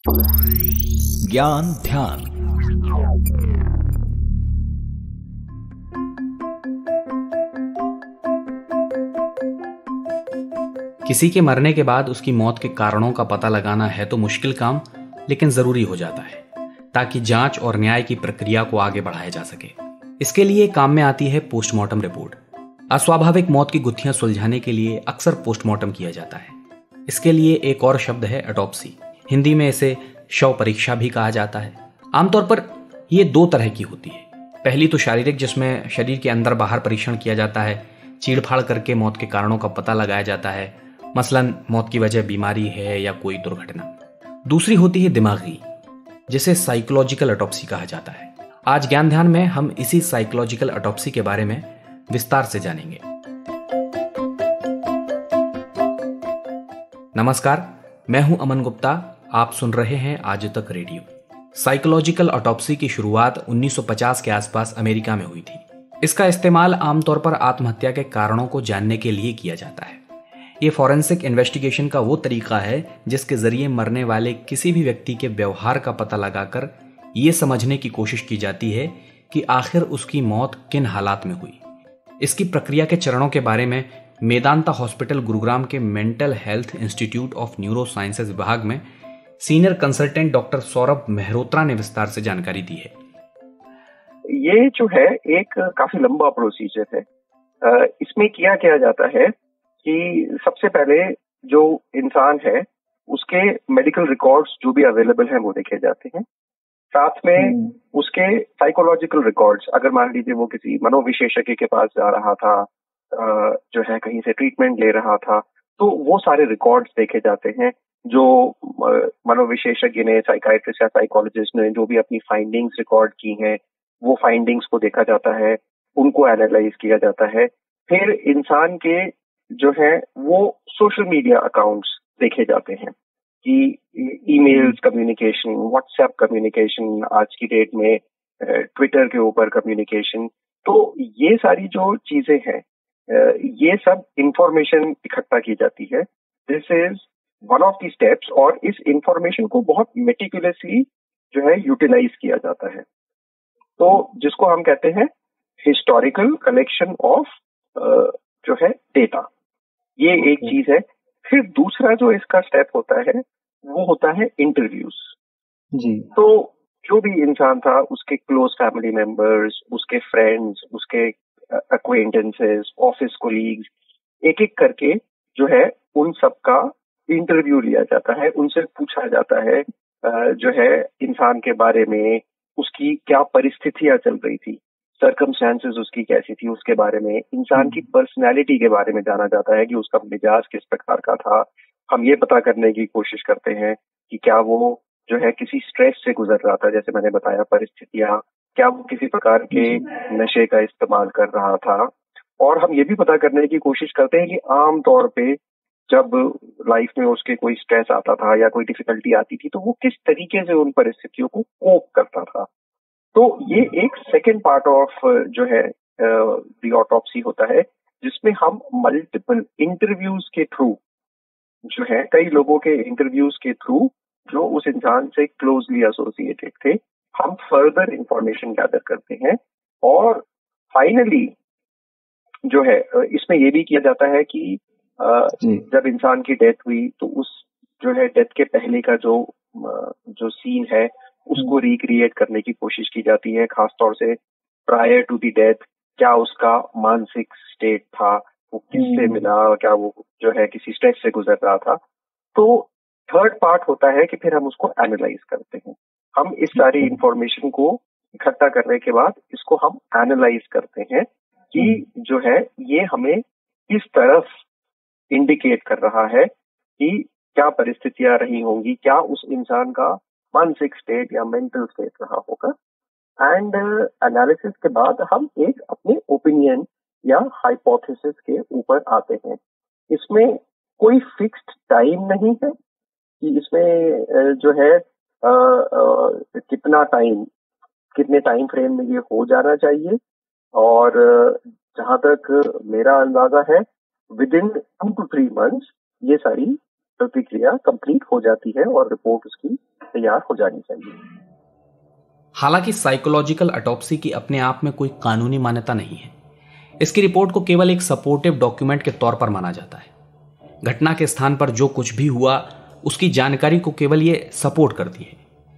ज्ञान ध्यान। किसी के मरने के बाद उसकी मौत के कारणों का पता लगाना है तो मुश्किल काम, लेकिन जरूरी हो जाता है ताकि जांच और न्याय की प्रक्रिया को आगे बढ़ाया जा सके। इसके लिए काम में आती है पोस्टमार्टम रिपोर्ट। अस्वाभाविक मौत की गुत्थियां सुलझाने के लिए अक्सर पोस्टमार्टम किया जाता है। इसके लिए एक और शब्द है ऑटोप्सी। हिंदी में इसे शव परीक्षा भी कहा जाता है। आमतौर पर यह दो तरह की होती है। पहली तो शारीरिक, जिसमें शरीर के अंदर बाहर परीक्षण किया जाता है, चीड़फाड़ करके मौत के कारणों का पता लगाया जाता है, मसलन मौत की वजह बीमारी है या कोई दुर्घटना। दूसरी होती है दिमागी, जिसे साइकोलॉजिकल ऑटोप्सी कहा जाता है। आज ज्ञान ध्यान में हम इसी साइकोलॉजिकल ऑटोप्सी के बारे में विस्तार से जानेंगे। नमस्कार, मैं हूं अमन गुप्ता। आप सुन रहे हैं आज तक रेडियो। साइकोलॉजिकल ऑटोप्सी की शुरुआत 1950 के आसपास अमेरिका में हुई थी। इसका इस्तेमाल आमतौर पर आत्महत्या के कारणों को जानने के लिए किया जाता है। ये फॉरेंसिक इन्वेस्टिगेशन का वो तरीका है जिसके जरिए मरने वाले किसी भी व्यक्ति के व्यवहार का पता लगाकर ये समझने की कोशिश की जाती है कि आखिर उसकी मौत किन हालात में हुई। इसकी प्रक्रिया के चरणों के बारे में मेदांता हॉस्पिटल गुरुग्राम के mental health institute of neuro sciences विभाग में senior consultant doctor Saurabh Mehrotra ने विस्तार से जानकारी दी है। ये जो है एक काफी लंबा प्रोसीजर है। इसमें क्या जाता है कि सबसे पहले जो इंसान है उसके मेडिकल रिकॉर्ड्स जो भी अवेलेबल हैं वो देखे जाते हैं। साथ में उसके साइकोलॉजिकल रिकॉर्ड्स, अगर मान लीजिए वो किसी मनोविशेषज्ञ के पास जा रहा था, जो है कहीं से ट्रीटमेंट ले रहा था, तो वो सारे रिकॉर्ड्स देखे जाते हैं। जो मनोविशेषज्ञ ने, साइकाइट्रिस्ट या साइकोलॉजिस्ट ने जो भी अपनी फाइंडिंग्स रिकॉर्ड की हैं, वो फाइंडिंग्स को देखा जाता है, उनको एनालाइज किया जाता है। फिर इंसान के जो है वो सोशल मीडिया अकाउंट्स देखे जाते हैं कि ईमेल्स कम्युनिकेशन, व्हाट्सएप कम्युनिकेशन, आज की डेट में ट्विटर के ऊपर कम्युनिकेशन, तो ये सारी जो चीजें हैं, ये सब इंफॉर्मेशन इकट्ठा की जाती है। This is one of the steps, और इस इंफॉर्मेशन को बहुत मेटिकुलसली जो है यूटिलाइज किया जाता है। तो जिसको हम कहते हैं हिस्टोरिकल कलेक्शन ऑफ जो है डेटा, ये एक चीज है। फिर दूसरा जो इसका स्टेप होता है वो होता है इंटरव्यूज जी। तो जो भी इंसान था, उसके क्लोज फैमिली मेंबर्स, उसके फ्रेंड्स, उसके अक्वेंटेंसेस, ऑफिस कोलीग्स, एक एक करके जो है उन सबका इंटरव्यू लिया जाता है। उनसे पूछा जाता है जो है इंसान के बारे में, उसकी क्या परिस्थितियां चल रही थी, सर्कमस्टेंसेस उसकी कैसी थी, उसके बारे में, इंसान की पर्सनैलिटी के बारे में जाना जाता है कि उसका मिजाज किस प्रकार का था। हम ये पता करने की कोशिश करते हैं कि क्या वो जो है किसी स्ट्रेस से गुजर रहा था, जैसे मैंने बताया परिस्थितियां, क्या वो किसी प्रकार के नशे का इस्तेमाल कर रहा था। और हम ये भी पता करने की कोशिश करते हैं कि आम तौर पे जब लाइफ में उसके कोई स्ट्रेस आता था या कोई डिफिकल्टी आती थी तो वो किस तरीके से उन परिस्थितियों को कोप करता था। तो ये एक सेकेंड पार्ट ऑफ जो है द ऑटोप्सी होता है, जिसमें हम मल्टीपल इंटरव्यूज के थ्रू जो है, कई लोगों के इंटरव्यूज के थ्रू जो उस इंसान से क्लोजली एसोसिएटेड थे, हम फर्दर इंफॉर्मेशन गैदर करते हैं। और फाइनली जो है इसमें ये भी किया जाता है कि जब इंसान की डेथ हुई तो उस जो है डेथ के पहले का जो सीन है उसको रिक्रिएट करने की कोशिश की जाती है। खासतौर से प्रायर टू द डेथ क्या उसका मानसिक स्टेट था, वो किससे मिला, क्या वो जो है किसी स्ट्रेस से गुजर रहा था। तो थर्ड पार्ट होता है कि फिर हम उसको एनालाइज करते हैं। हम इस सारी इंफॉर्मेशन को इकट्ठा करने के बाद इसको हम एनालाइज करते हैं कि जो है ये हमें किस तरफ इंडिकेट कर रहा है कि क्या परिस्थितियां रही होंगी, क्या उस इंसान का मानसिक स्टेट या मेंटल स्टेट रहा होगा। एंड एनालिसिस के बाद हम एक अपने ओपिनियन या हाइपोथेसिस के ऊपर आते हैं। इसमें कोई फिक्स्ड टाइम नहीं है कि इसमें जो है कितने टाइम फ्रेम में ये हो जाना चाहिए। और जहां तक मेरा अंदाजा है विद इन 2 to 3 months ये सारी प्रतिक्रिया कंप्लीट हो जाती है और रिपोर्ट उसकी तैयार हो जानी चाहिए। हालांकि साइकोलॉजिकल ऑटोप्सी की अपने आप में कोई कानूनी मान्यता नहीं है। इसकी रिपोर्ट को केवल एक सपोर्टिव डॉक्यूमेंट के तौर पर माना जाता है। घटना के स्थान पर जो कुछ भी हुआ उसकी जानकारी को केवल ये सपोर्ट करती है।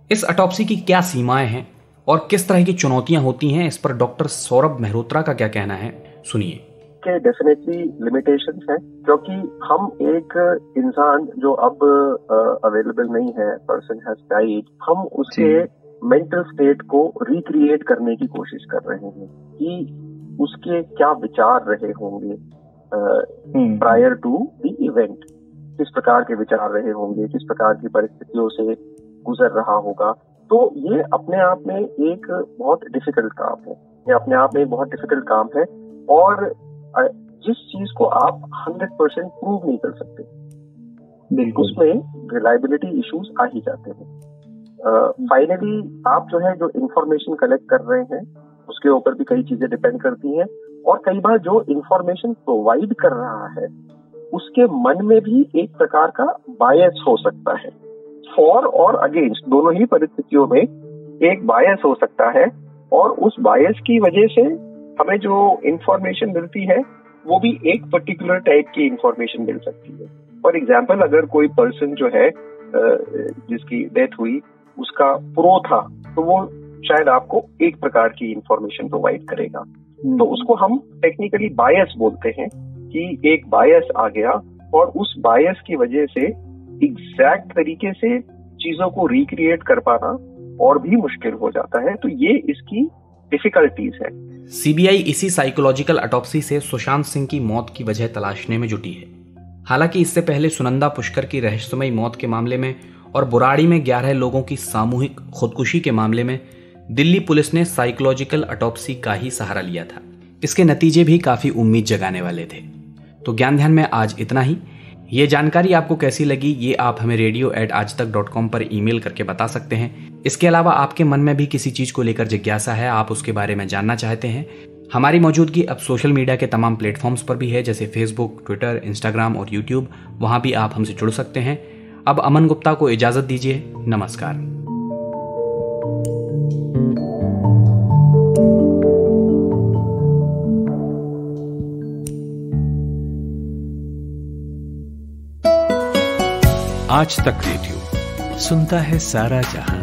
इस ऑटोप्सी की क्या सीमाएं हैं और किस तरह की चुनौतियां होती हैं, इस पर डॉक्टर सौरभ मेहरोत्रा का क्या कहना है, सुनिए। के डेफिनेटली लिमिटेशंस हैं, क्योंकि हम एक इंसान जो अब अवेलेबल नहीं है, पर्सन हैज डाइड, हम उसके मेंटल स्टेट को रिक्रिएट करने की कोशिश कर रहे हैं कि उसके क्या विचार रहे होंगे प्रायर टू द इवेंट, किस प्रकार के विचार रहे होंगे, किस प्रकार की परिस्थितियों से गुजर रहा होगा। तो ये अपने आप में एक बहुत डिफिकल्ट काम है, ये अपने आप में बहुत डिफिकल्ट काम है, और जिस चीज को आप 100% प्रूव नहीं कर सकते, उसमें रिलायबिलिटी इश्यूज आ ही जाते हैं। फाइनली आप जो इंफॉर्मेशन कलेक्ट कर रहे हैं उसके ऊपर भी कई चीजें डिपेंड करती हैं, और कई बार जो इंफॉर्मेशन प्रोवाइड कर रहा है उसके मन में भी एक प्रकार का बायस हो सकता है। फॉर और अगेंस्ट दोनों ही परिस्थितियों में एक बायस हो सकता है, और उस बायस की वजह से हमें जो इंफॉर्मेशन मिलती है वो भी एक पर्टिकुलर टाइप की इंफॉर्मेशन मिल सकती है। फॉर एग्जाम्पल, अगर कोई पर्सन जो है जिसकी डेथ हुई उसका प्रो था, तो वो शायद आपको एक प्रकार की इंफॉर्मेशन प्रोवाइड करेगा, तो उसको हम टेक्निकली बायस बोलते हैं कि एक बायस आ गया, और उस बायस की वजह से एग्जैक्ट तरीके से चीजों को रिक्रिएट कर पाना और भी मुश्किल हो जाता है। तो ये इसकी डिफिकल्टीज है। सीबीआई इसी साइकोलॉजिकल ऑटोप्सी से सुशांत सिंह की मौत की वजह तलाशने में जुटी है। हालांकि इससे पहले सुनंदा पुष्कर की रहस्यमयी मौत के मामले में और बुराड़ी में 11 लोगों की सामूहिक खुदकुशी के मामले में दिल्ली पुलिस ने साइकोलॉजिकल ऑटोप्सी का ही सहारा लिया था। इसके नतीजे भी काफी उम्मीद जगाने वाले थे। तो ज्ञान ध्यान में आज इतना ही। ये जानकारी आपको कैसी लगी ये आप हमें radio@aajtak.com पर ईमेल करके बता सकते हैं। इसके अलावा आपके मन में भी किसी चीज को लेकर जिज्ञासा है, आप उसके बारे में जानना चाहते हैं, हमारी मौजूदगी अब सोशल मीडिया के तमाम प्लेटफॉर्म्स पर भी है, जैसे फेसबुक, ट्विटर, इंस्टाग्राम और यूट्यूब। वहां भी आप हमसे जुड़ सकते हैं। अब अमन गुप्ता को इजाजत दीजिए। नमस्कार। आज तक रेडियो सुनता है सारा जहां।